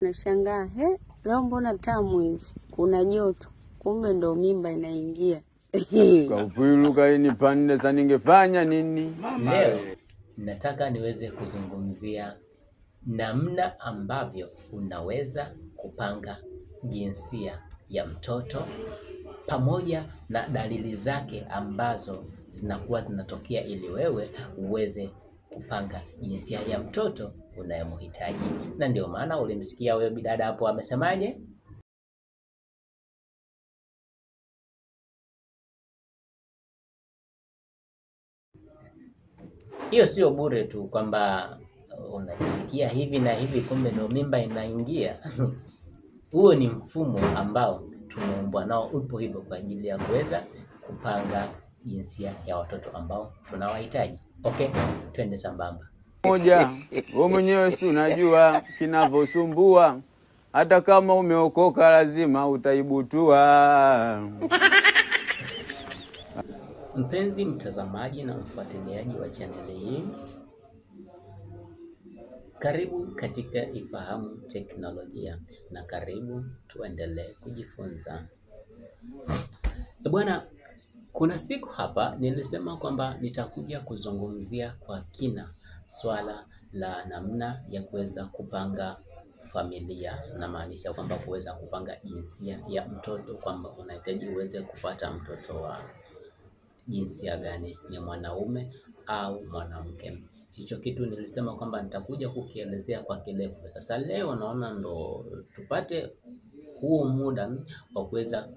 Nashangaa, leo mbona tamu hivi? Kuna joto. Kumbe ndo mimba inaingia. Kaupiluka ini pande za ningefanya nini? Leo nataka niweze kuzungumzia namna ambavyo unaweza kupanga jinsia ya mtoto pamoja na dalili zake ambazo zinakuwa zinatokea ili wewe uweze kupanga jinsia ya mtoto unayemhitaji. Na ndio maana ulimsikia huyo bidada hapo amesemaje? Hiyo sio bure tu kwamba unajisikia hivi na hivi kumbe ndio mimba inaingia. Huo ni mfumo ambao tumeumbwa nao, upo hivyo kwa ajili ya kuweza kupanga jinsia ya watoto ambao tunawahitaji. Okay, twende sambamba. Moja, wewe mwenyewe si unajua kinavyosumbua. Hata kama umeokoka lazima utaibutua. Mpenzi mtazamaji na mfuatiliaji wa chaneli hii, karibu katika Ifahamu Teknolojia na karibu tuendelee kujifunza. Bwana, kuna siku hapa nilisema kwamba nitakuja kuzungumzia kwa kina swala la namna ya kuweza kupanga familia, na maanisha kwamba kuweza kupanga jinsia ya mtoto, kwamba unahitaji uweze kupata mtoto wa jinsia gani, ni mwanaume au mwanamke. Hicho kitu nilisema kwamba nitakuja kukielezea kwa kirefu. Sasa leo naona ndo tupate huo muda wa kuweza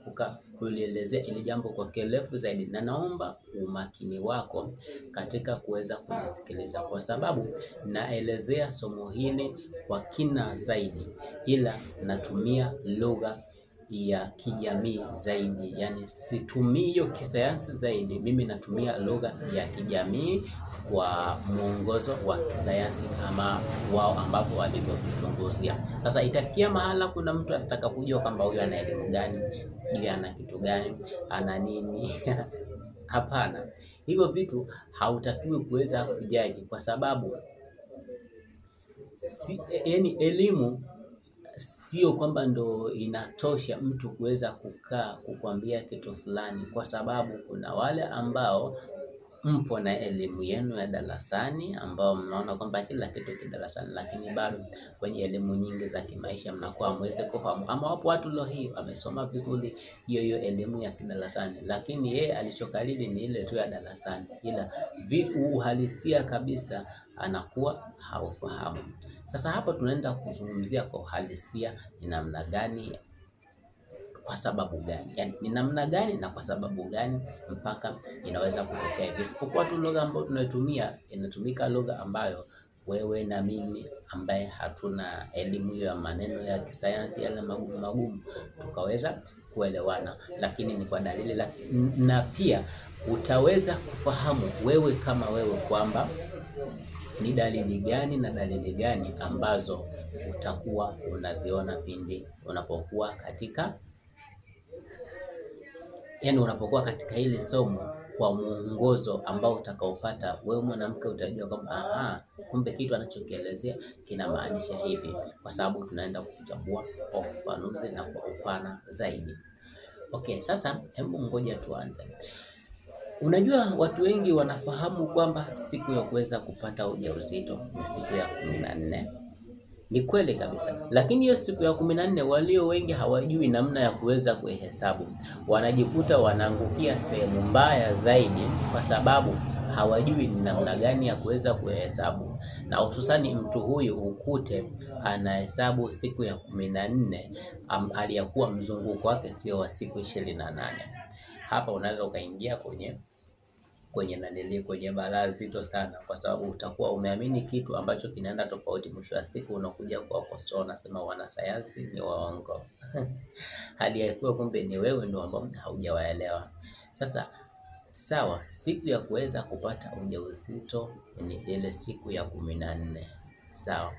kulielezea ili jambo kwa kirefu zaidi, na naomba umakini wako katika kuweza kunisikiliza, kwa sababu naelezea somo hili kwa kina zaidi, ila natumia lugha ya kijamii zaidi, yani situmii hiyo kisayansi zaidi. Mimi natumia lugha ya kijamii kwa mwongozo wa kisayansi kama wao ambapo walivyotutunguzia. Sasa itafikia mahala kuna mtu anataka kujua kwamba huyu ana elimu gani, sijui ana kitu gani, ana nini. Hapana, hivyo vitu hautakiwi kuweza kujaji, kwa sababu yani elimu sio kwamba ndo inatosha mtu kuweza kukaa kukwambia kitu fulani, kwa sababu kuna wale ambao mpo na elimu yenu ya darasani ambao mnaona kwamba kila kitu kidarasani, lakini bado kwenye elimu nyingi za kimaisha mnakuwa mweze kufahamu. Ama wapo watu leo hii wamesoma vizuri hiyo elimu ya kidarasani, lakini yeye alichokariri ni ile tu ya darasani, ila uhalisia kabisa anakuwa haufahamu. Sasa hapa tunaenda kuzungumzia kwa uhalisia ni namna gani, kwa sababu gani, yani ni namna gani na kwa sababu gani mpaka inaweza kutokea hivi. Isipokuwa tu lugha ambayo tunaitumia inatumika lugha ambayo wewe na mimi ambaye hatuna elimu ya maneno ya kisayansi yale magumu tukaweza kuelewana, lakini ni kwa dalili na pia utaweza kufahamu wewe kama wewe kwamba ni dalili gani na dalili gani ambazo utakuwa unaziona pindi unapokuwa katika hili somo, kwa mwongozo ambao utakaopata wewe mwanamke utajua kwamba kumbe kitu anachokielezea kinamaanisha hivi, kwa sababu tunaenda kuchambua kwa ufafanuzi na kwa upana zaidi. Okay, sasa hebu ngoja tuanze. Unajua watu wengi wanafahamu kwamba siku ya kuweza kupata ujauzito ni siku ya 14. Ni kweli kabisa. Lakini hiyo siku ya 14 walio wengi hawajui namna ya kuweza kuhesabu. Wanajikuta wanaangukia sehemu mbaya zaidi, kwa sababu hawajui ni namna gani ya kuweza kuhesabu. Na hususani mtu huyu ukute anahesabu siku ya 14 aliyakuwa mzunguko wake sio wa siku 28. Hapa unaweza ukaingia kwenye balaa zito sana, kwa sababu utakuwa umeamini kitu ambacho kinaenda tofauti. Mwisho wa siku unakuja kuwakosoa, unasema wanasayansi ni waongo. Hali ya kuwa kumbe ni wewe ndio ambao haujawaelewa. Sasa sawa, siku ya kuweza kupata ujauzito ni ile siku ya 14. sawa.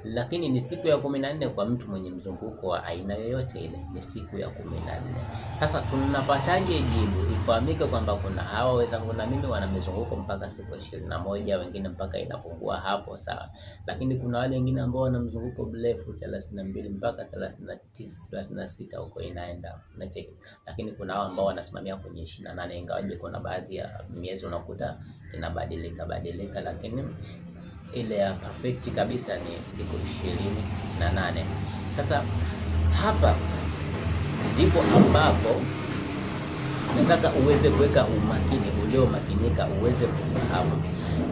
Lakini ni siku ya 14 kwa mtu mwenye mzunguko wa aina yoyote ile, ni siku ya 14. Sasa tunapataje jibu? Ifahamike kwamba kuna hawa wenzangu na mimi wana mizunguko mpaka siku 21, wengine mpaka inapungua hapo, sawa. Lakini kuna wale wengine ambao wana mzunguko mrefu 32 mpaka 39, 36 huko inaenda, unacheki. Lakini kuna hao ambao wanasimamia kwenye 28, ingawaje kuna baadhi ya miezi unakuta inabadilika, lakini ile ya perfect kabisa ni siku 28. Sasa hapa ndipo ambapo nataka uweze kuweka umakini, uliomakinika uweze kufahamu.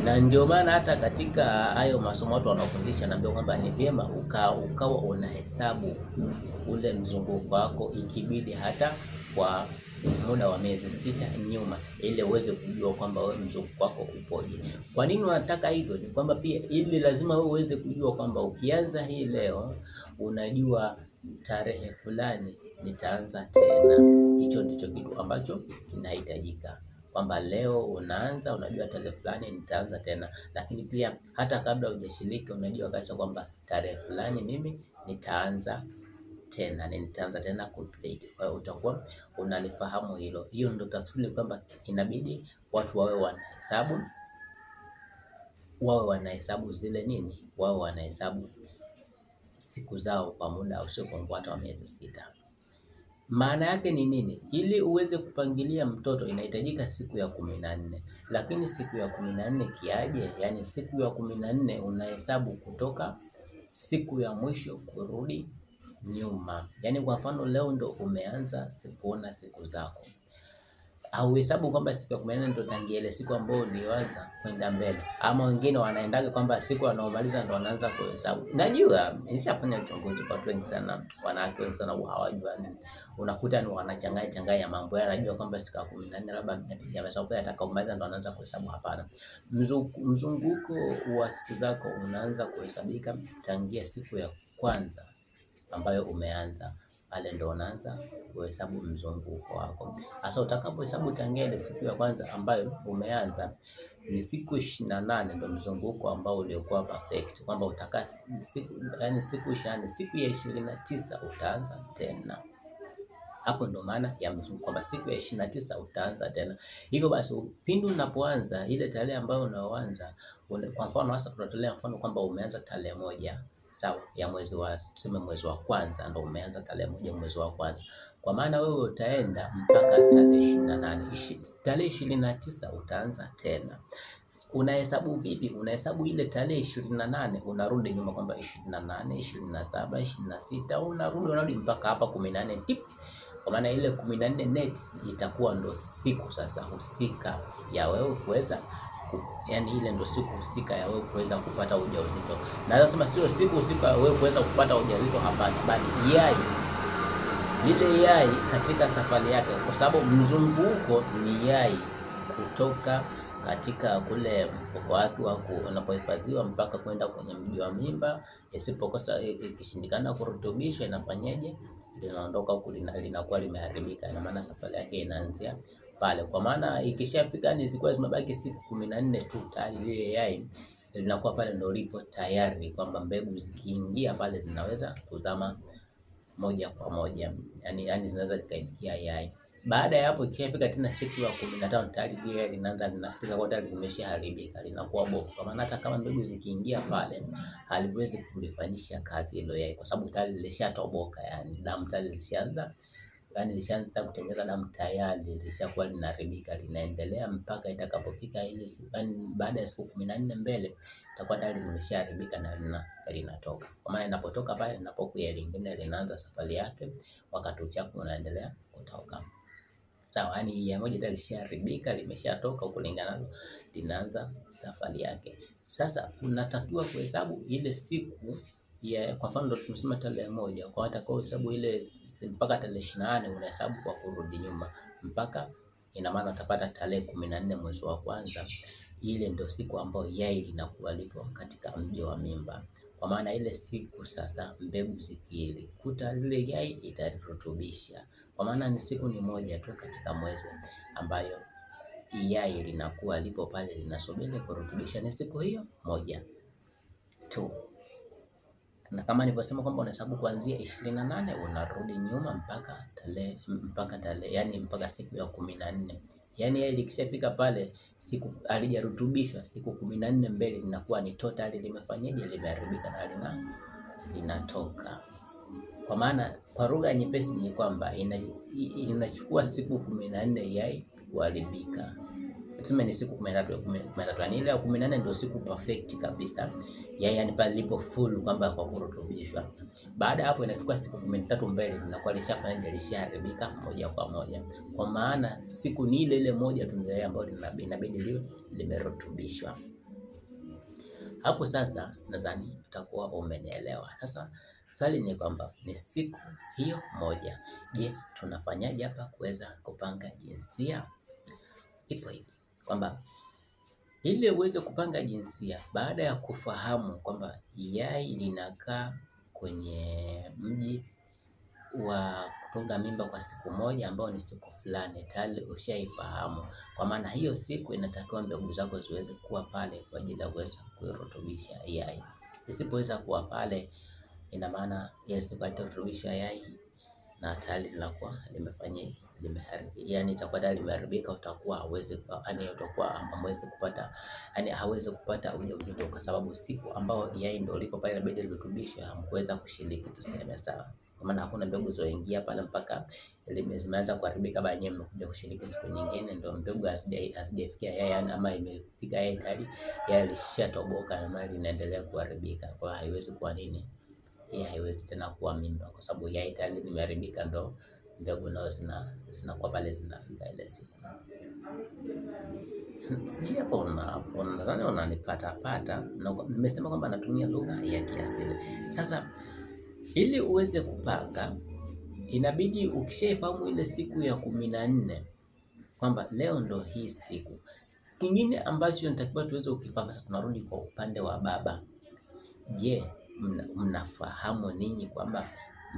Na ndio maana hata katika hayo masomo watu wanafundisha, naambia kwamba ni vyema ukawa unahesabu ule mzunguko wako, ikibidi hata kwa muda wa miezi 6 nyuma, ili uweze kujua kwamba wewe mzunguko wako upoje. Kwa nini unataka hivyo? Ni kwamba pia ili lazima wewe uweze kujua kwamba ukianza hii leo, unajua tarehe fulani nitaanza tena. Hicho ndicho kitu ambacho kinahitajika, kwamba leo unaanza, unajua tarehe fulani nitaanza tena. Lakini pia hata kabla hujashiriki unajua kabisa kwamba tarehe fulani mimi nitaanza tena complete. Kwa hiyo utakuwa unalifahamu hilo. Hiyo ndio tafsiri kwamba inabidi watu wawe wanahesabu zile nini, wawe wanahesabu siku zao kwa muda usiopungua hata miezi 6. Maana yake ni nini? Ili uweze kupangilia mtoto inahitajika siku ya 14. Lakini siku ya 14 kiaje? Yaani siku ya 14 unahesabu kutoka siku ya mwisho kurudi nyuma. Yaani kwa mfano leo ndo umeanza kuona siku zako, au hesabu kwamba siku ya 14 ndo tangia ile siku ambayo ulianza kwenda mbele. Ama wengine wanaendaga kwamba siku wanaomaliza ndo wanaanza kuhesabu. Najua nishafanya uchunguzi kwa watu wengi sana, wanawake wengi sana hawajui. Unakuta ni wanachanganya mambo yao, anajua kwamba siku ya 14 labda yamesababu atakaomaliza ndo anaanza kuhesabu. Hapana. Mzunguko wa siku zako unaanza kuhesabika tangia siku ya kwanza ambayo umeanza, pale ndo unaanza kuhesabu mzunguko wako. Sasa utakapohesabu tangia ile siku ya kwanza ambayo umeanza, ni siku 28 ndo mzunguko ambao uliokuwa perfect, kwamba utakaa siku 28, siku ya 29 utaanza tena. Hapo ndo maana ya mzunguko, kwamba siku ya 29 utaanza tena. Hivyo basi pindi unapoanza ile tarehe ambayo unaoanza, kwa mfano hasa tunatolea mfano kwamba umeanza tarehe 1, sawa, ya mwezi wa kwanza, ndo umeanza tarehe 1 mwezi wa kwanza. Kwa maana wewe utaenda mpaka tarehe 28. Tarehe 29 utaanza tena. Unahesabu vipi? Unahesabu ile tarehe 28 unarudi nyuma, kwamba 28, 27, 26 unarudi mpaka hapa 18 tip. Kwa maana ile 14 net itakuwa ndo siku sasa husika ya wewe kuweza, yani ile ndo siku husika ya wewe kuweza kupata ujauzito. Na nasema sio siku husika ya wewe kuweza kupata ujauzito, hapana, bali lile yai katika safari yake, kwa sababu mzunguko ni yai kutoka katika kule mfuko wake wa unapohifadhiwa mpaka kwenda kwenye mji wa mimba. Isipokosa ikishindikana kurutubishwa, inafanyaje? Linaondoka huko, linakuwa limeharibika. Ina maana safari yake inaanzia pale. Kwa maana ikishafika ni zilikuwa zimebaki siku 14 tu, tayari ile yai linakuwa pale ndo lipo tayari, kwamba mbegu zikiingia pale zinaweza kuzama moja kwa moja, yani zinaweza likaifikia yai. Baada ya hapo ikifika tena siku ya 15 tayari ile linaanza linafika kwa tayari limeshaharibika, linakuwa bovu. Kwa maana hata kama mbegu zikiingia pale haliwezi kulifanyisha kazi hilo yai, kwa sababu tayari lilishatoboka, yani damu tayari lishaanza kutengeneza damu, tayari lishakuwa linaharibika. Linaendelea mpaka itakapofika ile siku, baada ya siku 14 mbele itakuwa tayari limeshaharibika na linatoka. Kwa maana inapotoka pale, linapokuja lingine linaanza safari yake, wakati uchafu unaendelea kutoka. Sawa, yani ya moja tayari lishaharibika, limeshatoka kulingana, linaanza safari yake. Sasa unatakiwa kuhesabu ile siku ya, kwa mfano tunasema tarehe 1, kwa atakao hesabu ile mpaka tarehe 28 unahesabu kwa kurudi nyuma mpaka, ina maana utapata tarehe 14 mwezi wa kwanza. Ile ndio siku ambayo yai linakuwa lipo katika mji wa mimba. Kwa maana ile siku sasa mbegu zikilikuta lile yai itarutubisha. Kwa maana ni siku ni moja tu katika mwezi ambayo yai linakuwa lipo pale linasubiri kurutubisha, ni siku hiyo moja tu. Na kama nilivyosema kwamba unahesabu kuanzia 28 unarudi nyuma mpaka tarehe yani mpaka siku ya 14. Yani yeye likishafika pale siku alijarutubishwa siku 14 mbele linakuwa ni totally limefanyaje, limeharibika na linatoka. Kwa maana kwa lugha nyepesi ni kwamba inachukua siku 14 yai kuharibika. Tuseme ni siku 13, yani ile ya 14 ndio siku perfect kabisa. Yani pale lipo full kwamba kwa kurutubishwa. Baada hapo inachukua siku 13 mbele linakuwa lishaharibika moja kwa moja. Kwa maana siku ni ile moja tu ndio ambayo inabidi liwe limerutubishwa. Hapo sasa nadhani utakuwa umenielewa. Sasa swali ni kwamba ni siku hiyo moja. Je, tunafanyaje hapa kuweza kupanga jinsia? Ipo hivi kwamba ili uweze kupanga jinsia, baada ya kufahamu kwamba yai linakaa kwenye mji wa kutunga mimba kwa siku moja ambao ni siku fulani, tayari ushaifahamu. Kwa maana hiyo siku inatakiwa mbegu zako ziweze kuwa pale kwa ajili ya kuweza kurutubisha yai. Isipoweza kuwa pale, ina maana ile siku itarutubisha yai na tayari linakuwa limefanyaje, yani itakuwa tayari limeharibika. Utakuwa hawezi kupata, yani hawezi kupata ujauzito, kwa sababu siku ambao yai ndio liko pale inabidi lirutubishwe, hamkuweza kushiriki, tuseme sawa. Kwa maana hakuna mbegu zoingia pale mpaka zimeanza kuharibika, baada yenyewe mmekuja kushiriki siku nyingine ndio mbegu hazijafikia yai, yani ama imefika yai tayari yai lishatoboka na mali inaendelea kuharibika. Kwa haiwezi kuwa nini, haiwezi tena kuwa mimba, kwa sababu yai tayari limeharibika, ndo mbegu nao zinakuwa pale zinafika ile siku. Sijui hapo nadhani unanipata. Nimesema kwamba natumia lugha ya kiasili. Sasa ili uweze kupanga, inabidi ukishafahamu ile siku ya 14 kwamba leo ndo hii siku. Kingine ambacho natakiwa tuweze ukifahamu. Sasa tunarudi kwa upande wa baba. Je, mnafahamu ninyi kwamba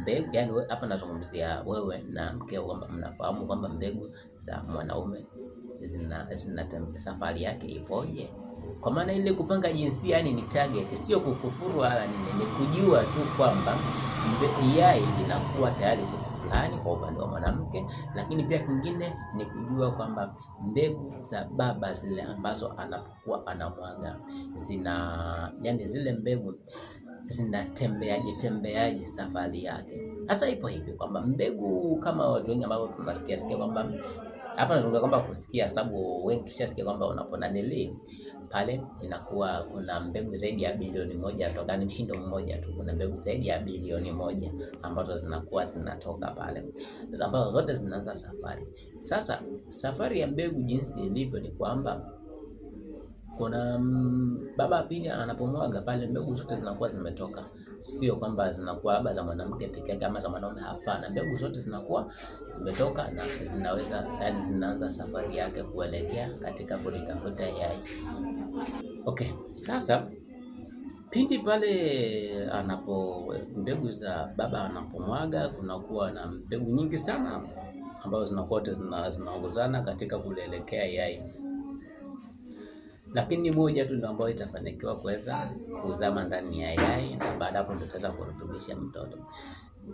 mbegu, yani hapa nazungumzia wewe na mkeo, kwamba mnafahamu kwamba mbegu za mwanaume zina safari yake ipoje? Kwa maana ile kupanga jinsia yani ni target, sio kukufuru wala nini, ni kujua tu kwamba yai linakuwa tayari siku fulani kwa upande wa mwanamke. Lakini pia kingine ni kujua kwamba mbegu za baba zile ambazo anapokuwa anamwaga yani zile mbegu zinatembeaje safari yake. Sasa ipo hivi kwamba mbegu, kama watu wengi ambao tunasikia kwamba hapa nazungumza kwamba kusikia, sababu wengi tushasikia kwamba unaponanili pale inakuwa kuna mbegu zaidi ya bilioni 1 toka, ni mshindo mmoja tu, kuna mbegu zaidi ya bilioni 1 ambazo zinakuwa zinatoka pale, ambazo zote zinaanza safari. Sasa safari ya mbegu jinsi ilivyo ni kwamba kuna baba pili anapomwaga pale, mbegu zote zinakuwa zimetoka. Sio kwamba zinakuwa labda za mwanamke pekee kama za mwanaume, hapana. Mbegu zote zinakuwa zimetoka na zinaweza, yani zinaanza safari yake kuelekea katika kulitafuta yai. Okay, sasa pindi pale mbegu za baba anapomwaga, kunakuwa na mbegu nyingi sana ambazo zinakuwa zinaongozana katika kuelekea yai. Lakini moja tu ndio ambayo itafanikiwa kuweza kuzama ndani ya yai, na baada hapo ndio tutaweza kurutubisha mtoto.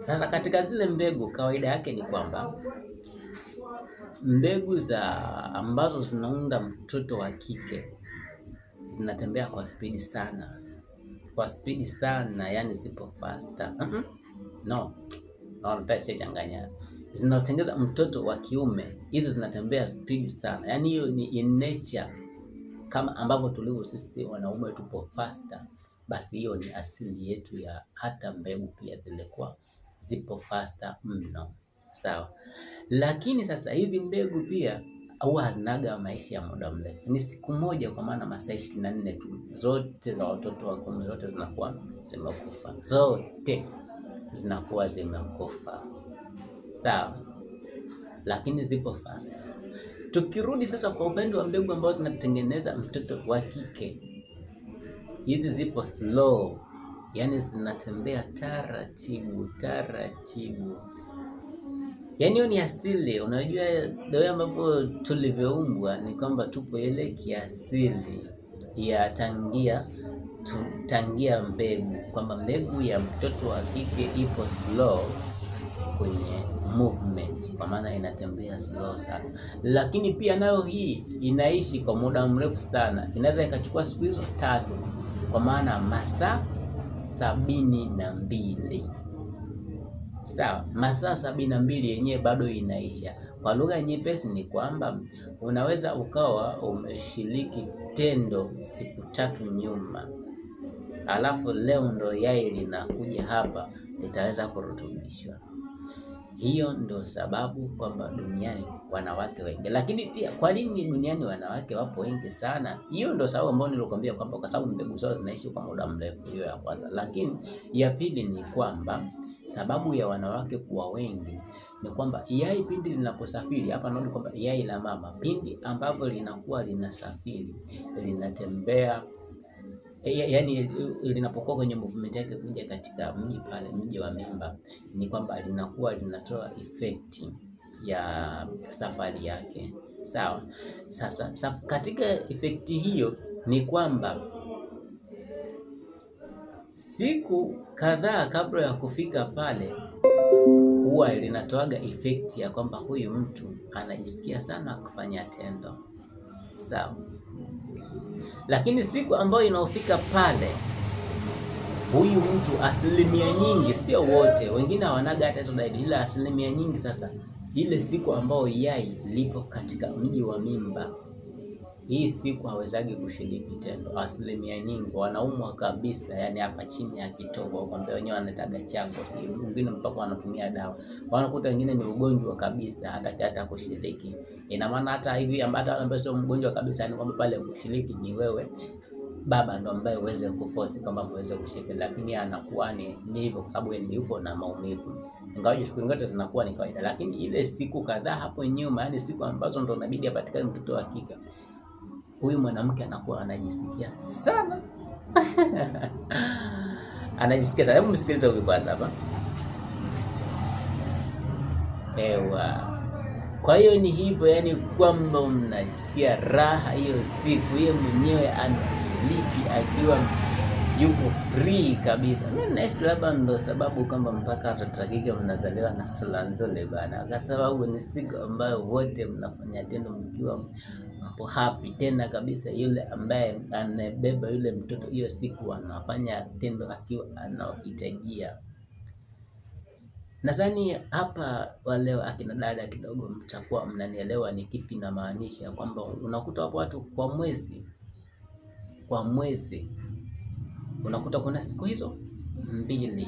Sasa katika zile mbegu, kawaida yake ni kwamba mbegu ambazo zinaunda mtoto wa kike zinatembea kwa spidi sana, yani zipo faster. Nitachanganya. Zinatengeza mtoto wa kiume, hizo zinatembea speed sana, yani hiyo ni in nature. Kama ambavyo tulivyo sisi wanaume tupo faster, basi hiyo ni asili yetu ya hata mbegu pia zilikuwa zipo faster mno. Sawa. Lakini sasa hizi mbegu pia huwa hazinaga maisha ya muda mrefu. Ni siku moja, kwa maana masaa 24 tu. Zote za watoto wa kiume zote zinakuwa zimekufa. Zote zinakuwa zimekufa. Sawa. Lakini zipo faster. Tukirudi sasa kwa upande wa mbegu ambazo zinatengeneza mtoto wa kike, hizi zipo slow, yani zinatembea taratibu. Yani hiyo ni asili. Unajua ndio ambapo tulivyoumbwa ni kwamba tupo ile kiasili ya tangia tangia mbegu, kwamba mbegu ya mtoto wa kike ipo slow kwenye movement, kwa maana inatembea slow sana, lakini pia nayo hii inaishi kwa muda mrefu sana, inaweza ikachukua siku hizo 3, kwa maana masaa 72. Sawa, masaa 72 yenyewe bado inaisha. Kwa lugha nyepesi ni kwamba unaweza ukawa umeshiriki tendo siku 3 nyuma, alafu leo ndo yai linakuja hapa litaweza kurutubishwa. Hiyo ndo sababu kwamba duniani wanawake wengi. Lakini pia kwa nini duniani wanawake wapo wengi sana? Hiyo ndo sababu ambayo nilikwambia kwamba kwa sababu mbegu zao zinaishi kwa muda mrefu. Hiyo ya kwanza. Lakini ya pili ni kwamba sababu ya wanawake kuwa wengi ni kwamba yai pindi linaposafiri, hapa naona kwamba yai la mama pindi ambapo linakuwa linasafiri, linatembea, yaani linapokuwa kwenye movement yake kuja katika mji pale, mji wa mimba, ni kwamba linakuwa linatoa effect ya safari yake. Sawa. Sasa katika effect hiyo ni kwamba siku kadhaa kabla ya kufika pale huwa linatoaga effect ya kwamba huyu mtu anajisikia sana kufanya tendo. Sawa. Lakini siku ambayo inaofika pale, huyu mtu asilimia nyingi, sio wote, wengine hawanaga hata hizo dalili, ila asilimia nyingi sasa, ile siku ambayo yai lipo katika mji wa mimba, hii siku hawezagi kushiriki tendo. Asilimia nyingi wanaumwa kabisa, yani hapa chini ya kitobo, kwamba wenyewe wanataga chango, wengine mpaka wanatumia dawa. Wanakuta wengine ni ugonjwa kabisa, hata kushiriki. Ina maana hata hivi ambaye sio mgonjwa kabisa, ni kwamba pale kushiriki ni wewe baba ndo ambaye uweze kuforce kama muweze kushiriki, lakini anakuwa ni hivyo kwa sababu yeye yupo na maumivu. Ingawa siku zote zinakuwa ni kawaida, lakini ile siku kadhaa hapo nyuma, yani siku ambazo ndo inabidi apatikane mtoto wa kike, huyu mwanamke anakuwa anajisikia sana anajisikia sana. Hebu msikilize huyu kwanza hapa. Ewa. Kwa hiyo ni hivyo, yani kwamba mnajisikia raha hiyo siku, yeye mwenyewe anashiriki akiwa yuko free kabisa. Mimi nahisi labda ndo sababu kwamba mpaka watoto wa kike mnazaliwa na sura nzuri bana, kwa sababu ni siku ambayo wote mnafanya tendo mkiwa mpo happy tena kabisa. Yule ambaye anabeba yule mtoto hiyo siku anafanya tendo akiwa anahitajia. Nadhani hapa wale akina dada kidogo mtakuwa mnanielewa ni kipi na maanisha, kwamba unakuta watu kwa mwezi unakuta kuna siku hizo 2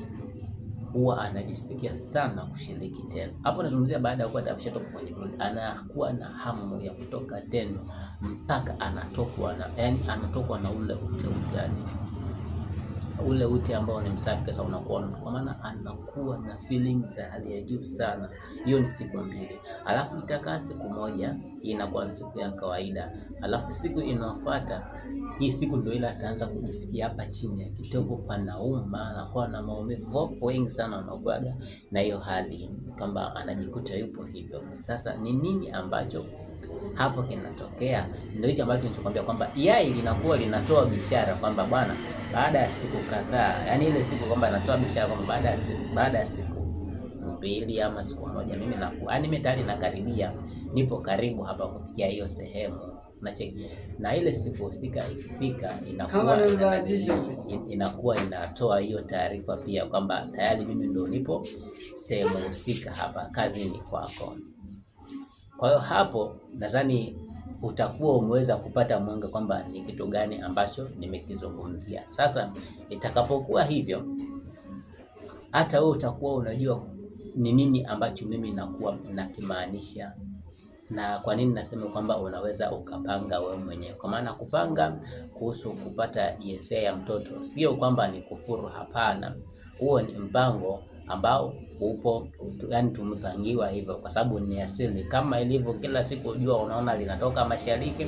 huwa anajisikia sana kushiriki tendo. Hapo nazungumzia baada ya kuwa ameshatoka kwenye period, anakuwa na hamu ya kutoka tendo mpaka anatokwa na ule ule ute ambao ni msafi kasa unakuwa, kwa maana anakuwa na feelings za hali ya juu sana. Hiyo ni siku 2. Alafu itakaa siku 1, inakuwa siku ya kawaida. Alafu siku inayofuata, hii siku ndio ile ataanza kujisikia hapa chini ya kitovu panauma, anakuwa na maumivu. Wengi sana wanakuaga na hiyo hali kwamba anajikuta yupo hivyo. Sasa ni nini ambacho hapo kinatokea? Ndio hicho ambacho nilichokuambia kwamba yai linakuwa linatoa bishara kwamba bwana, baada ya siku kadhaa, yani ile siku kwamba anatoa bishara kwamba baada ya siku 2 ama siku 1 mimi nakuwa mimi tayari nakaribia, nipo karibu hapa kufikia hiyo sehemu. Unacheki, na ile siku husika ikifika inakuwa inatoa hiyo taarifa pia kwamba tayari mimi ndio nipo sehemu husika hapa, kazini kwako. Kwa hiyo hapo nadhani utakuwa umeweza kupata mwanga kwamba ni kitu gani ambacho nimekizungumzia. Sasa itakapokuwa hivyo, hata wewe utakuwa unajua ni nini ambacho mimi nakuwa nakimaanisha, na kwa nini nasema kwamba unaweza ukapanga wewe mwenyewe. Kwa maana kupanga kuhusu kupata jinsia ya mtoto sio kwamba ni kufuru, hapana. Huo ni mpango ambao upo, yani tumepangiwa hivyo kwa sababu ni asili. Kama ilivyo kila siku jua unaona linatoka mashariki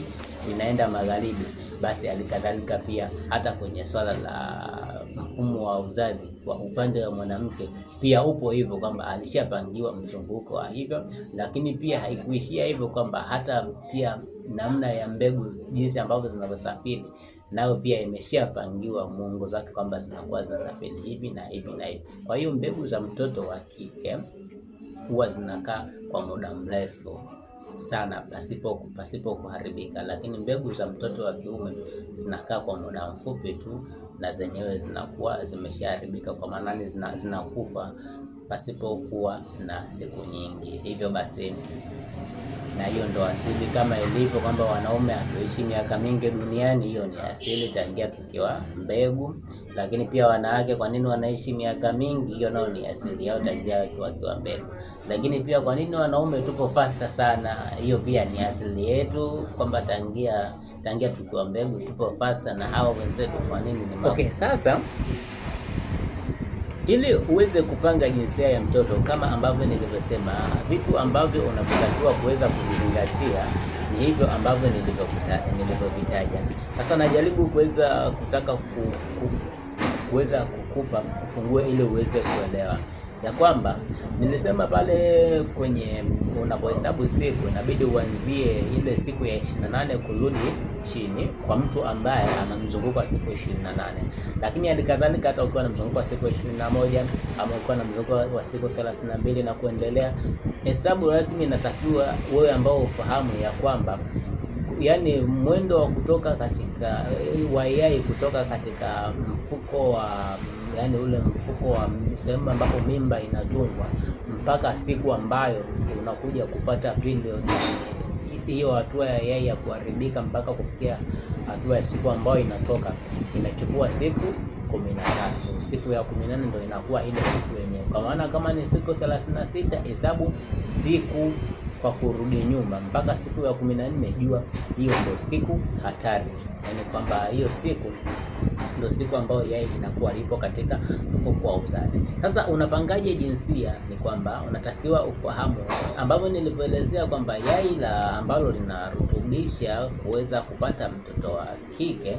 linaenda magharibi, basi alikadhalika pia hata kwenye swala la mfumo wa uzazi kwa upande wa mwanamke pia upo hivyo, kwamba alishapangiwa mzunguko wa hivyo. Lakini pia haikuishia hivyo, kwamba hata pia namna ya mbegu jinsi ambavyo zinavyosafiri nayo pia imeshapangiwa mwongozo wake, kwamba zinakuwa zinasafiri hivi na hivi na hivi. Kwa hiyo mbegu za mtoto wa kike huwa zinakaa kwa muda mrefu sana pasipo kuharibika, lakini mbegu za mtoto wa kiume zinakaa kwa muda mfupi tu, na zenyewe zinakuwa zimeshaharibika, kwa maana zinakufa pasipo kuwa na siku nyingi. Hivyo basi, na hiyo ndo asili kama ilivyo, kwamba wanaume hatuishi miaka mingi duniani, hiyo ni asili tangia tukiwa mbegu. Lakini pia wanawake, kwa nini wanaishi miaka mingi? Hiyo nao ni asili yao tangia wakiwa mbegu. Lakini pia kwa nini wanaume tupo faster sana? Hiyo pia ni asili yetu, kwamba tangia tukiwa mbegu tupo faster na hawa wenzetu. Kwa nini? Ni okay. Sasa ili uweze kupanga jinsia ya mtoto, kama ambavyo nilivyosema, vitu ambavyo unavyotakiwa kuweza kuzingatia ni hivyo ambavyo nilivyovitaja. Sasa najaribu kuweza kukupa ufungue ili uweze kuelewa ya kwamba nilisema pale kwenye unapohesabu siku inabidi uanzie ile siku ya 28 kurudi chini kwa mtu ambaye ana mzunguko wa siku 28. Lakini halikadhalika hata ukiwa na mzunguko wa siku 21 ama ukiwa na mzunguko wa siku 32 na kuendelea, hesabu rasmi inatakiwa wewe ambao ufahamu ya kwamba yani mwendo wa kutoka katika yai kutoka katika mfuko wa yani ule mfuko wa sehemu ambapo mimba inatungwa mpaka siku ambayo unakuja kupata period, hiyo hatua ya yai ya kuharibika mpaka kufikia hatua ya siku ambayo inatoka inachukua siku 13. Siku ya 18 ndio inakuwa ile siku yenyewe. Kwa maana kama ni siku 36, hesabu siku kwa kurudi nyuma mpaka siku ya 14, jua hiyo ndio siku hatari. Yani kwamba hiyo siku ndio siku ambayo yai inakuwa lipo katika mfuko wa uzazi. Sasa unapangaje jinsia? Ni kwamba unatakiwa ufahamu ambavyo nilivyoelezea kwamba yai ambalo linarutubisha kuweza kupata mtoto wa kike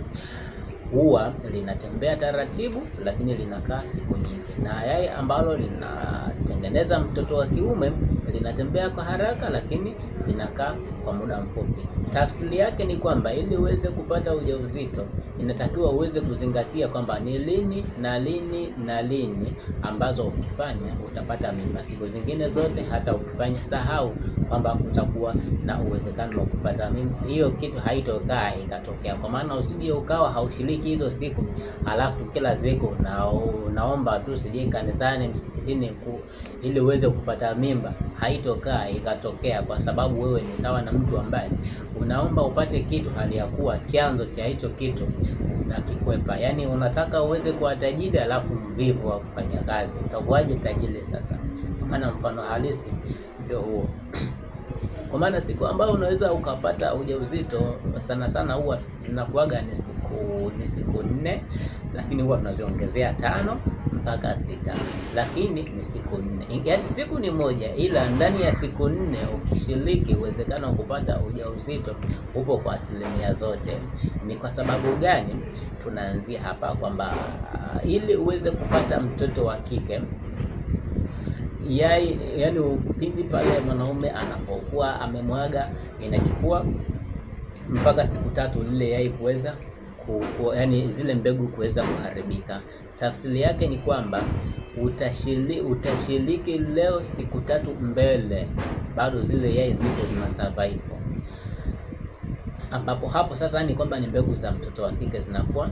huwa linatembea taratibu, lakini linakaa siku nyingi, na yai ambalo linatengeneza mtoto wa kiume linatembea kwa haraka, lakini linakaa kwa muda mfupi. Tafsiri yake ni kwamba ili uweze kupata ujauzito inatakiwa uweze kuzingatia kwamba ni lini na lini na lini ambazo ukifanya utapata mimba. Siku zingine zote hata ukifanya sahau kwamba utakuwa na uwezekano wa kupata mimba. Hiyo kitu haitokaa ikatokea, kwa maana usije ukawa haushiriki hizo siku alafu kila siku na unaomba tu sije kanisani msikitini ili uweze kupata mimba. Haitokaa ikatokea, kwa sababu wewe ni sawa na mtu ambaye unaomba upate kitu hali ya kuwa chanzo cha hicho kitu na kikwepa. Yani unataka uweze kuwa tajiri alafu mvivu wa kufanya kazi, utakuwaje tajiri sasa? Maana mfano halisi ndio huo. Kwa maana siku ambayo unaweza ukapata ujauzito sana sana huwa zinakuaga ni siku 4, lakini huwa tunaziongezea 5 mpaka 6, lakini ni siku 4. Yaani siku ni moja, ila ndani ya siku 4 ukishiriki uwezekano wa kupata ujauzito upo kwa asilimia zote. Ni kwa sababu gani? Tunaanzia hapa kwamba ili uweze kupata mtoto wa kike yai, yani upindi pale mwanaume anapokuwa amemwaga inachukua mpaka siku 3 lile yai kuweza yani zile mbegu kuweza kuharibika. Tafsiri yake ni kwamba utashiriki leo siku 3 mbele bado zile yai zipo zina survive, ambapo hapo sasa ni kwamba ni mbegu za mtoto wa kike zinakuwa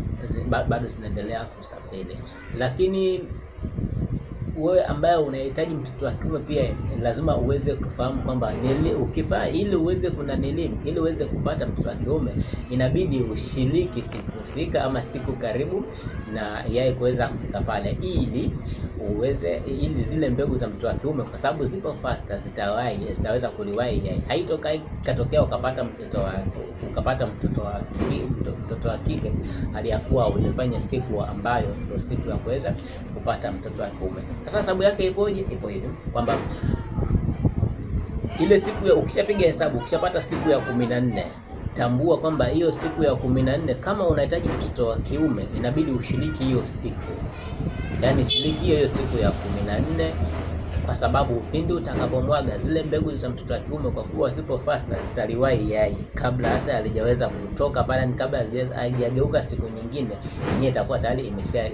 bado zinaendelea kusafiri. Lakini wewe ambaye unahitaji mtoto wa kiume pia lazima uweze kufahamu kwamba ili uweze ili uweze kupata mtoto wa kiume inabidi ushiriki siku husika ama siku karibu na yai kuweza kufika pale, ili zile mbegu za mtoto wa kiume, kwa sababu zipo faster, zitaweza kuliwahi yai. Haitoka ikatokea ukapata mtoto wa kike aliyakuwa ulifanya siku ambayo ndio siku ya kuweza kupata mtoto wa kiume. Sasa sababu yake ipoje? Ipo hivi kwamba ile siku ukishapiga hesabu ukishapata siku ya 14 tambua kwamba hiyo siku ya 14 kama unahitaji mtoto wa kiume inabidi ushiriki hiyo siku. Yaani shiriki hiyo siku ya 14, kwa sababu pindi utakapomwaga zile mbegu za mtoto wa kiume, kwa kuwa zipo faster, zitaliwai yai kabla hata halijaweza kutoka pale, kabla haijageuka siku nyingine, yenyewe itakuwa tayari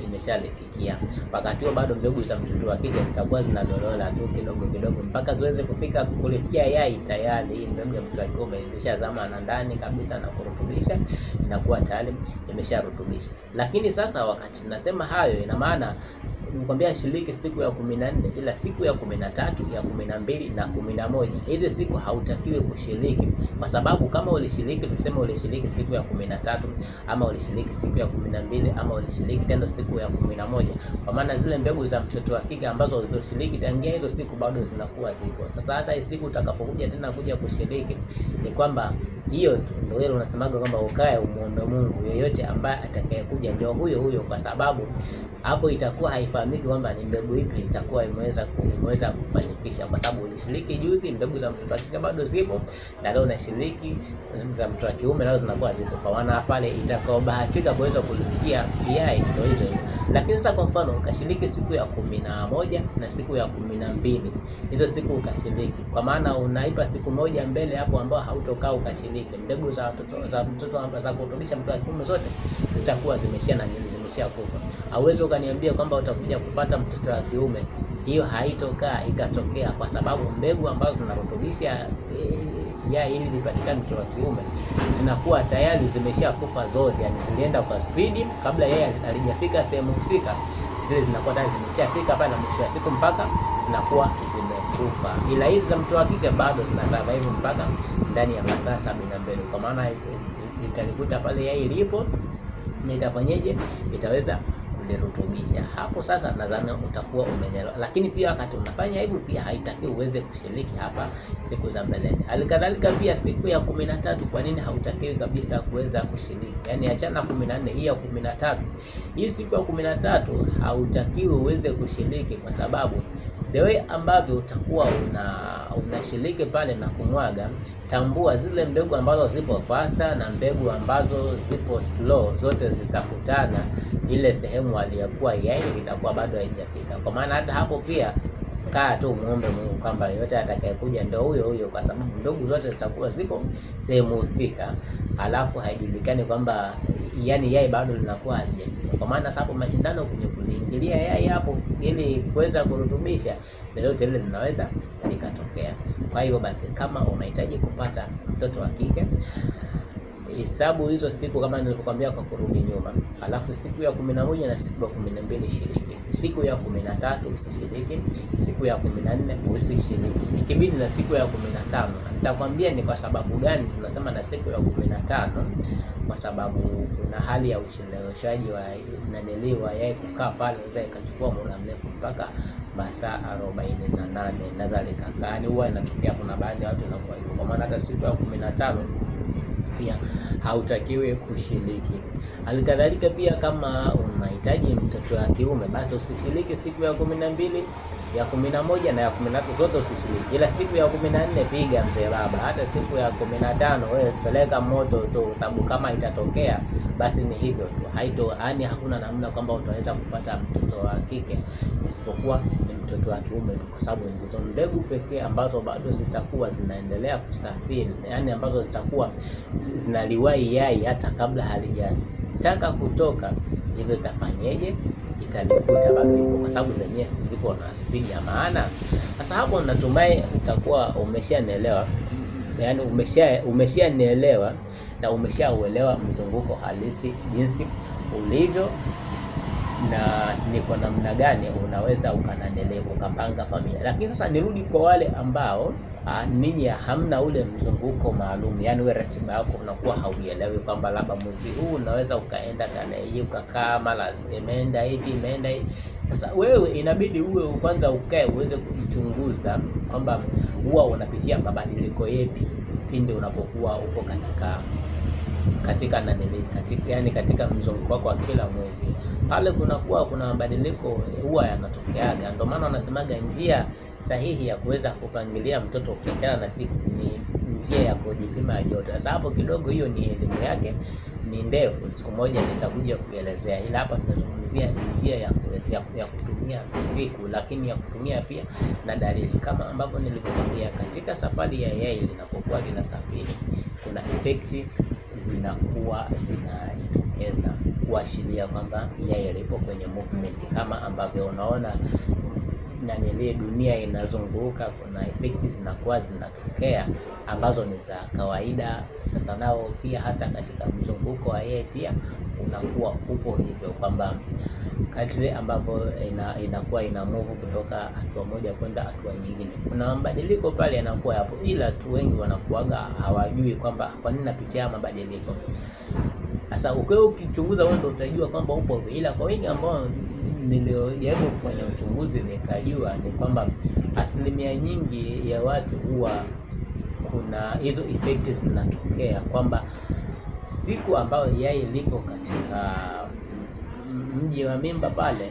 imeshalifikia. Wakati huo bado mbegu za mtoto wa kike zitakuwa zinadolola tu kidogo kidogo mpaka ziweze kufika kulifikia yai, tayari hii mbegu ya mtoto wa kiume imeshazama na ndani kabisa na kurutubisha, inakuwa tayari imesharutubisha. Lakini sasa wakati tunasema hayo, ina maana nikwambia shiriki siku ya 14, ila siku ya 13, ya 12 na 11 hizo siku hautakiwi kushiriki, kwa sababu kama ulishiriki, tuseme ulishiriki siku ya 13 ama ulishiriki siku ya 12 ama ulishiriki tena siku ya 11, kwa maana zile mbegu za mtoto wa kike ambazo ulizoshiriki tangia hizo siku bado zinakuwa zipo. Sasa hata hii siku utakapokuja tena kuja kushiriki, ni kwamba hiyo ndio ile unasemaga kwamba ukae umuombe Mungu, yeyote ambaye atakayekuja ndio huyo, kwa sababu hapo itakuwa haifahamiki kwamba ni mbegu ipi itakuwa imeweza kufanikisha, kwa sababu ulishiriki juzi, mbegu za mtoto wa kike bado zipo, na leo unashiriki za mtoto wa kiume nazo zinakuwa zipo, kwa maana pale itakaobahatika kuweza kulifikia yai ndio hizo. Lakini sasa kwa mfano ukashiriki siku ya 11 na siku ya 12, hizo siku ukashiriki, kwa maana unaipa siku moja mbele hapo ambao hautokaa ukashiriki, mbegu za mtoto za kurudisha mtoto wa kiume zote zitakuwa zimeshakufa. Hauwezi ukaniambia kwamba utakuja kupata mtoto wa kiume, hiyo haitokaa ikatokea, kwa sababu mbegu ambazo zinarutubisha yai ili lipatikane mtoto wa kiume zinakuwa tayari zimeshakufa zote, yani zilienda kwa speed kabla yeye halijafika sehemu husika, zile zinakuwa tayari zimeshafika pale, na mwisho wa siku mpaka zinakuwa zimekufa. Ila hizi za mtoto wa kike bado zina survive mpaka ndani ya masaa 72, kwa maana italikuta pale yai lipo na itafanyeje, itaweza kulirutubisha. Hapo sasa nadhani utakuwa umeelewa. Lakini pia wakati unafanya hivyo pia haitakiwi uweze kushiriki hapa siku za mbeleni. Halikadhalika pia siku ya 13, kwa nini hautakiwi kabisa kuweza kushiriki? Yaani achana 14, hii ya 13. Hii siku ya 13 hautakiwi uweze kushiriki, kwa sababu the way ambavyo utakuwa unashiriki pale na kumwaga, tambua zile mbegu ambazo zipo faster na mbegu ambazo zipo slow zote zitakutana ile sehemu aliyokuwa yai itakuwa bado haijafika. Kwa maana hata hapo pia kaa tu muombe Mungu kwamba yote atakayekuja ndio huyo, kwa sababu mbegu zote zitakuwa zipo sehemu husika, alafu haijulikani kwamba yani yai bado linakuwa halijafika. Kwa maana sababu mashindano kwenye kuingilia yai hapo ili kuweza kurutubisha, lolote lile linaweza likatokea. Kwa hiyo basi kama unahitaji kupata mtoto wa kike, hesabu hizo siku kama nilivyokuambia kwa kurudi nyuma, alafu siku ya 11 na siku ya 12 shiriki, siku ya 13 usishiriki, siku ya 14 usishiriki, ikibidi na siku ya 15. Nitakwambia ni kwa sababu gani tunasema na siku ya 15, kwa sababu kuna hali ya ucheleweshaji wa naneliwa yai kukaa pale, inaweza ikachukua muda mrefu mpaka masaa 48 nazali kakani, huwa inatokea kuna baadhi ya watu wanakuwa hivyo. Kwa maana hata siku ya 15 pia hautakiwi kushiriki. Halikadhalika pia kama unahitaji mtoto wa kiume, basi usishiriki siku ya 12, ya 11 na ya 13 zote usishiriki, ila siku ya 14 piga mzee baba. Hata siku ya 15 wewe peleka moto tu, sababu kama itatokea basi ni hivyo tu, yani hakuna namna kwamba utaweza kupata mtoto wa kike isipokuwa ni mtoto wa kiume tu, kwa sababu ndizo mbegu pekee ambazo bado zitakuwa zinaendelea kustafiri, yani ambazo zitakuwa zinaliwai yai hata kabla halijataka kutoka. Hizo itafanyeje? Italikuta bado iko, kwa sababu zenyewe ziko na speed ya maana. Sasa hapo natumai utakuwa umeshanielewa, yani umeshanielewa na umeshauelewa mzunguko halisi jinsi ulivyo, na ni kwa namna gani unaweza ukanendelea ukapanga familia. Lakini sasa nirudi kwa wale ambao ninyi hamna ule mzunguko maalum, yani wewe ratiba yako unakuwa hauielewi kwamba labda mwezi huu unaweza ukaenda kana hii ukakaa mara imeenda hivi. Sasa wewe inabidi uwe kwanza ukae uweze kujichunguza kwamba huwa unapitia mabadiliko yapi pindi unapokuwa upo katika mzunguko wako wa kila mwezi. Pale kuna mabadiliko huwa yanatokeaga. Ndio maana wanasemaga njia sahihi ya kuweza kupangilia mtoto ukiachana na siku ni njia ya kujipima joto. Sasa hapo kidogo hiyo ni elimu yake ni ndefu, siku moja nitakuja kuelezea, ila hapa tunazungumzia njia ya kutumia siku, lakini ya kutumia pia na dalili. Kama ambavyo nilivyokuambia, katika safari ya yai linapokuwa linasafiri, kuna effect zinakuwa zinajitokeza kuashiria kwamba yai lipo kwenye movement, kama ambavyo unaona na ile dunia inazunguka, kuna effects zinakuwa zinatokea ambazo ni za kawaida. Sasa nao pia hata katika mzunguko wa yeye pia unakuwa upo hivyo, kwamba kadri ambapo inakuwa ina move kutoka hatua moja kwenda hatua nyingine, kuna mabadiliko pale yanakuwa hapo, ila tu wengi wanakuaga hawajui kwamba kwa nini napitia mabadiliko. Sasa ukichunguza wewe ndio utajua kwamba upo, ila kwa wengi ambao niliojaribu kufanya uchunguzi nikajua ni kwamba asilimia nyingi ya watu huwa kuna hizo effects zinatokea, kwamba siku ambayo yai liko katika mji wa mimba pale,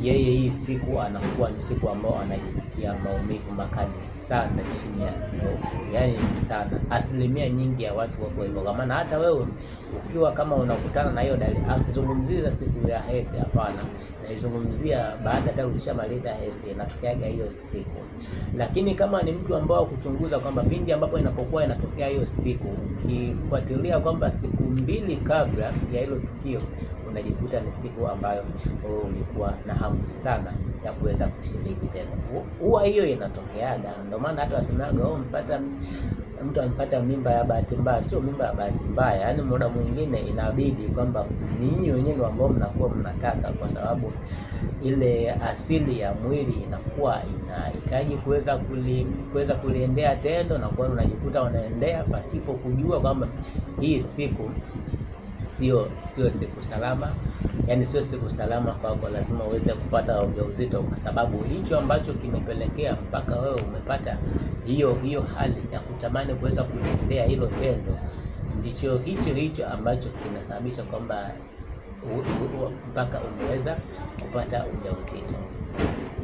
yeye hii siku anakuwa ni siku ambayo anajisikia maumivu makali sana chini ya tumbo, yani sana. Asilimia nyingi ya watu wako hivyo. Kama na hata wewe ukiwa kama unakutana na hiyo dalili, asizungumzie siku ya hedhi, hapana, naizungumzia baada hata ukishamaliza hedhi inatokeaga hiyo siku. Lakini kama ni mtu ambao kuchunguza kwamba pindi ambapo inapokuwa inatokea hiyo siku, ukifuatilia kwamba siku 2 kabla ya hilo tukio, unajikuta ni siku ambayo ulikuwa na hamu sana ya kuweza kushiriki tena. Huwa hiyo inatokeaga, ndio maana hata wasemaga mtu ampata mimba ya bahati mbaya. Sio mimba ya bahati mbaya, yani muda mwingine inabidi kwamba ninyi wenyewe ambao mnakuwa mnataka, kwa ile asili ya mwili inakuwa inahitaji kuweza kuliendea tendo, na kwa unajikuta unaendea pasipo kujua kwamba hii siku sio siku salama. Yani sio siku salama kwako, lazima uweze kupata ujauzito, kwa sababu hicho ambacho kimepelekea mpaka wewe umepata hiyo hali ya kutamani kuweza kuendea hilo tendo, ndicho hicho ambacho kinasababisha kwamba mpaka umeweza kupata ujauzito.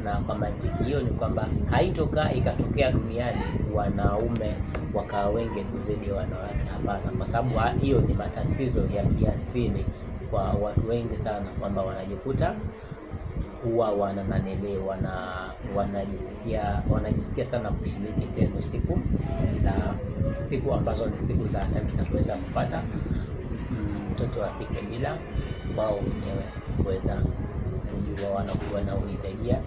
Na kwa mantiki hiyo ni kwamba haitokaa ikatokea duniani wanaume wakawa wengi kuzidi wanawake, hapana, kwa sababu hiyo ni matatizo ya kiasili kwa watu wengi sana, kwamba wanajikuta huwa wanajisikia sana kushiriki tendo siku ambazo ni siku za hatari za kuweza kupata mtoto wa kike bila wao wenyewe kuweza kujua wanakuwa na uhitajia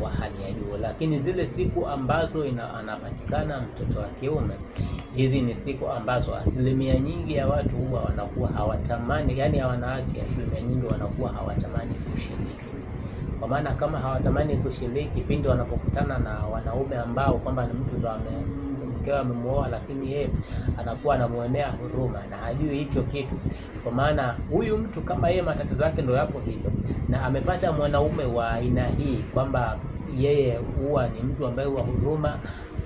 wa hali ya juu. Lakini zile siku ambazo anapatikana mtoto wa kiume, hizi ni siku ambazo asilimia nyingi ya watu huwa wanakuwa hawatamani, yani ya wanawake asilimia nyingi wanakuwa hawatamani kushiriki. Kwa maana kama hawatamani kushiriki pindi wanapokutana na wanaume ambao kwamba ni mtu ndo mkewe amemuoa, lakini yeye anakuwa anamuonea huruma na hajui hicho kitu. Kwa maana huyu mtu kama yeye matatizo yake ndio yapo hivyo, na amepata mwanaume wa aina hii, kwamba yeye huwa ni mtu ambaye wa huruma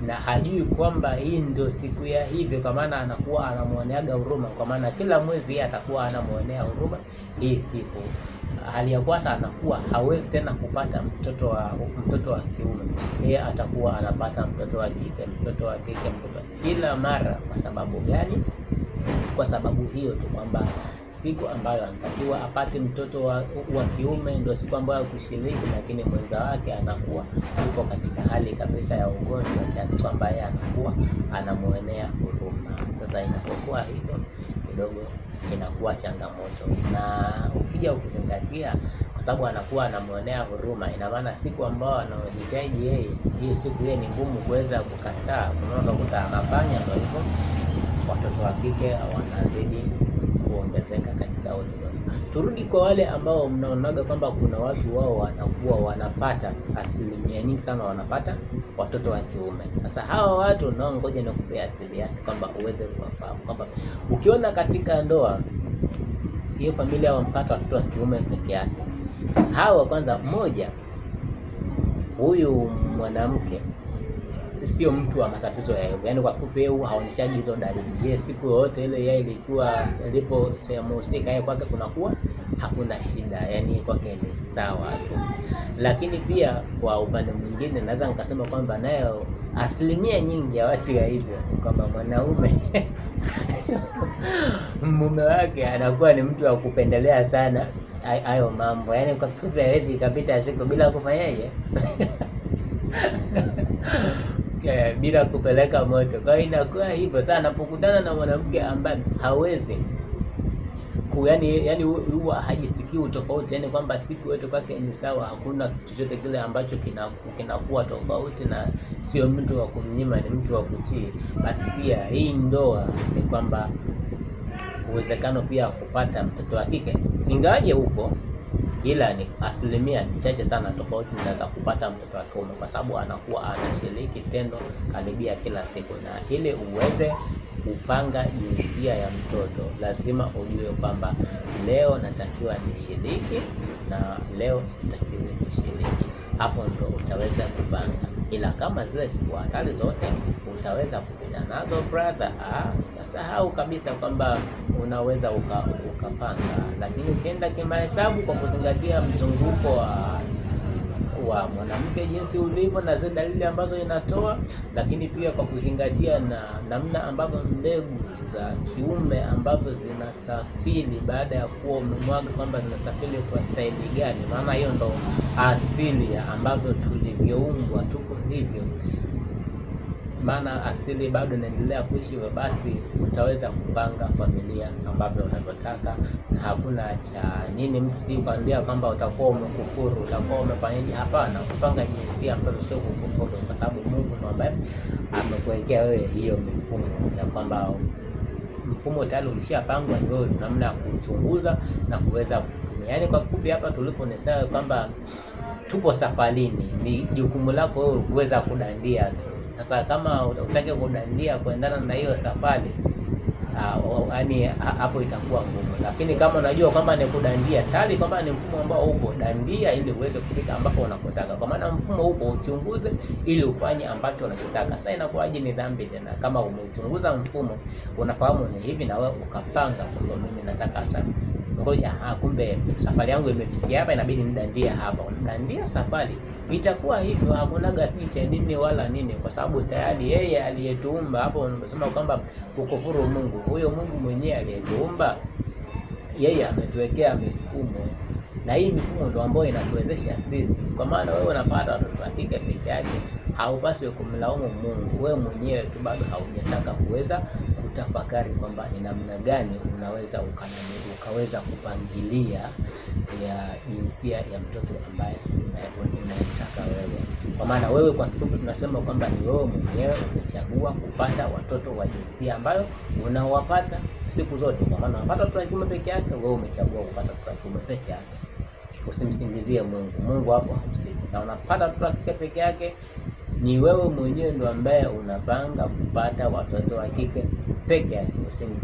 na hajui kwamba hii ndio siku ya hivyo, kwa maana anakuwa anamuoneaga huruma, kwa maana kila mwezi yeye atakuwa anamuonea huruma hii siku. Hali ya kwanza anakuwa hawezi tena kupata mtoto wa kiume, yeye atakuwa anapata mtoto wa kike kila mara. Kwa sababu gani? Kwa sababu hiyo tu, kwamba siku ambayo anatakiwa apate mtoto wa kiume ndio siku ambayo kushiriki, lakini mwenza wake anakuwa yuko katika hali kabisa ya ugonjwa, kiasi kwamba yeye anakuwa anamuonea huruma. Sasa inapokuwa hivyo kidogo inakuwa changamoto, na ukija ukizingatia, kwa sababu anakuwa anamuonea huruma, ina maana siku ambayo anahitaji yeye, hii siku yeye ni ngumu kuweza kukataa. Unaona anafanya ndio hivyo, watoto wa kike wanazidi kuongezeka katika ulimwengu. Turudi kwa wale ambao mnaonaga kwamba kuna watu wao wanakuwa wanapata asilimia nyingi sana wanapata watoto wa kiume. Sasa hawa watu nao ngoja nikupea asili yake kwamba uweze kuwafahamu, kwamba ukiona katika ndoa hiyo familia wampata watoto wa kiume peke yake, hawa kwanza, mmoja, huyu mwanamke sio mtu wa matatizo ya hivyo, yani kwa kupe huyu haoneshaji hizo dalili. Yeye siku yote ile yeye ilikuwa ilipo sehemu husika, yeye kwake kunakuwa hakuna shida, yani kwake ni sawa tu. Lakini pia kwa upande mwingine naweza nikasema kwamba nayo asilimia nyingi ya watu ya hivyo kwamba mwanaume mume wake anakuwa ni mtu wa kupendelea sana hayo mambo, yani kwa kifupi hawezi ikapita siku bila kufanyaje bila kupeleka moto. Kwa hiyo inakuwa hivyo sana anapokutana na mwanamke ambaye hawezi yani huwa hajisikii utofauti, yani kwamba siku yote kwake ni sawa, hakuna chochote kile ambacho kinakuwa tofauti, na sio mtu wa kumnyima, ni mtu wa kutii. Basi pia hii ndoa ni kwamba uwezekano pia kupata mtoto wa kike ingawaje huko, ila ni asilimia chache sana tofauti naweza kupata mtoto wa kiume, kwa sababu anakuwa anashiriki tendo karibia kila siku. Na ili uweze kupanga jinsia ya mtoto lazima ujue kwamba leo natakiwa nishiriki na leo sitakiwi kushiriki. Hapo ndo utaweza kupanga, ila kama zile siku hatari zote utaweza kupita nazo brother, usahau kabisa kwamba unaweza ukapanga. Lakini ukienda kimahesabu kwa kuzingatia mzunguko wa mwanamke jinsi ulivyo na zile dalili ambazo inatoa, lakini pia kwa kuzingatia na namna ambavyo mbegu za kiume ambavyo zinasafiri baada ya kuwa umemwaga kwamba zinasafiri kwa staili gani, maana hiyo ndo asili ya ambavyo tulivyoumbwa, tuko hivyo, maana asili bado inaendelea kuishi. Basi utaweza kupanga familia ambavyo unavyotaka, na hakuna cha nini mtu si kuambia kwamba utakuwa umekufuru, utakuwa umefanyaje. Hapana, kupanga jinsia ambayo sio kukufuru, kwa sababu Mungu ndiye ambaye amekuwekea wewe hiyo mifumo ya kwamba mfumo tayari ulishapangwa, ni wewe namna ya kuchunguza na kuweza kutumia. Yani kwa kifupi hapa tulipo ni sawa kwamba tupo safarini, ni jukumu lako wewe kuweza kudandia. Sasa kama utake kudandia kuendana na hiyo safari, yani hapo itakuwa ngumu. Lakini kama unajua kwamba ni kudandia tayari, kwamba ni mfumo ambao upo, dandia ili uweze kufika ambapo unakotaka, kwa maana mfumo upo, uchunguze ili ufanye ambacho unachotaka. Sasa inakuwaje ni dhambi tena kama umechunguza mfumo, unafahamu ni hivi, na wewe ukapanga kwamba mimi nataka sasa ngoja kumbe safari yangu imefikia hapa, inabidi nidandia hapa. Unadandia safari itakuwa hivyo, hakuna gasi cha nini wala nini, kwa sababu tayari yeye aliyetuumba. Hapo unasema kwamba kukufuru Mungu, huyo Mungu mwenyewe aliyetuumba yeye ametuwekea mifumo, na hii mifumo ndio ambayo inatuwezesha sisi. Kwa maana wewe unapata watoto wa kike peke yake, haupaswi kumlaumu Mungu. Wewe mwenyewe tu bado haujataka kuweza kutafakari kwamba ni namna gani unaweza ukaweza kupangilia ya jinsia ya mtoto ambaye unayemtaka wewe. Kwa maana wewe kwa kifupi tunasema kwamba ni wewe mwenyewe umechagua kupata watoto wa jinsia ambayo unawapata siku zote. Kwa maana unapata watoto wa kiume peke yake, wewe umechagua kupata watoto wa kiume peke yake. Usimsingizie Mungu. Mungu hapo hamsiki. Na unapata watoto wa kike peke yake, ni wewe mwenyewe ndo ambaye unapanga kupata watoto wa kike peke yake.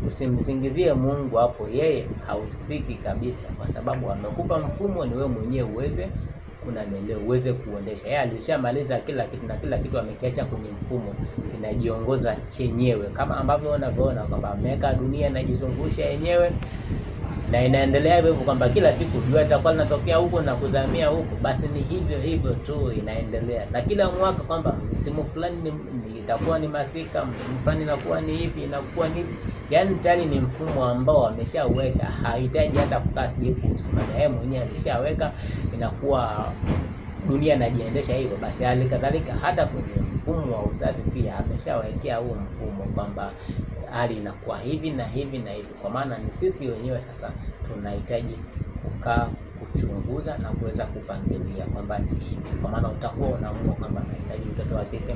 Usimsingizie Mungu hapo, yeye hausiki kabisa, kwa sababu amekupa mfumo, ni wewe mwenyewe uweze kuondesha. Yeye alishamaliza kila kitu, na kila kitu amekiacha kwenye mfumo, kinajiongoza chenyewe, kama ambavyo unavyoona kwamba ameweka dunia inajizungusha yenyewe na inaendelea hivyo, kwamba kila siku jua itakuwa linatokea huko na kuzamia huko. Basi ni hivyo hivyo tu inaendelea, na kila mwaka kwamba msimu fulani itakuwa ni masika, msimu fulani inakuwa ni hivi, inakuwa ni hivi. Yani tayari ni mfumo ambao ameshaweka, hahitaji hata kukaa siku kusimama, yeye mwenyewe alishaweka, inakuwa dunia inajiendesha hivyo. Basi hali kadhalika hata kwenye mfumo wa uzazi pia ameshawekea huo mfumo kwamba hali inakuwa hivi na hivi na hivi. Kwa maana ni sisi wenyewe sasa tunahitaji kukaa kuchunguza na kuweza kupangilia kwamba ni hivi. Kwa maana utakuwa unaamua kwamba nahitaji mtoto wa kike,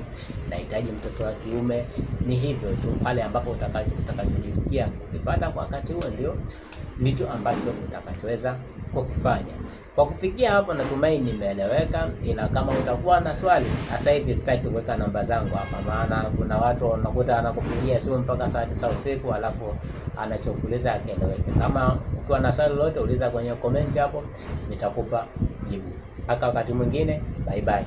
nahitaji mtoto wa kiume. Ni hivyo tu, pale ambapo utakachojisikia ukipata kwa wakati huo ndicho ambacho utakachoweza kukifanya. Kwa kufikia hapo natumai nimeeleweka, ila kama utakuwa na swali, sasa hivi sitaki kuweka namba zangu hapa, maana kuna watu wanakuta anakupigia simu mpaka saa 9 usiku alafu anachokuuliza akieleweke. Kama ukiwa na swali lolote uliza kwenye comment hapo, nitakupa jibu. Mpaka wakati mwingine, bye bye.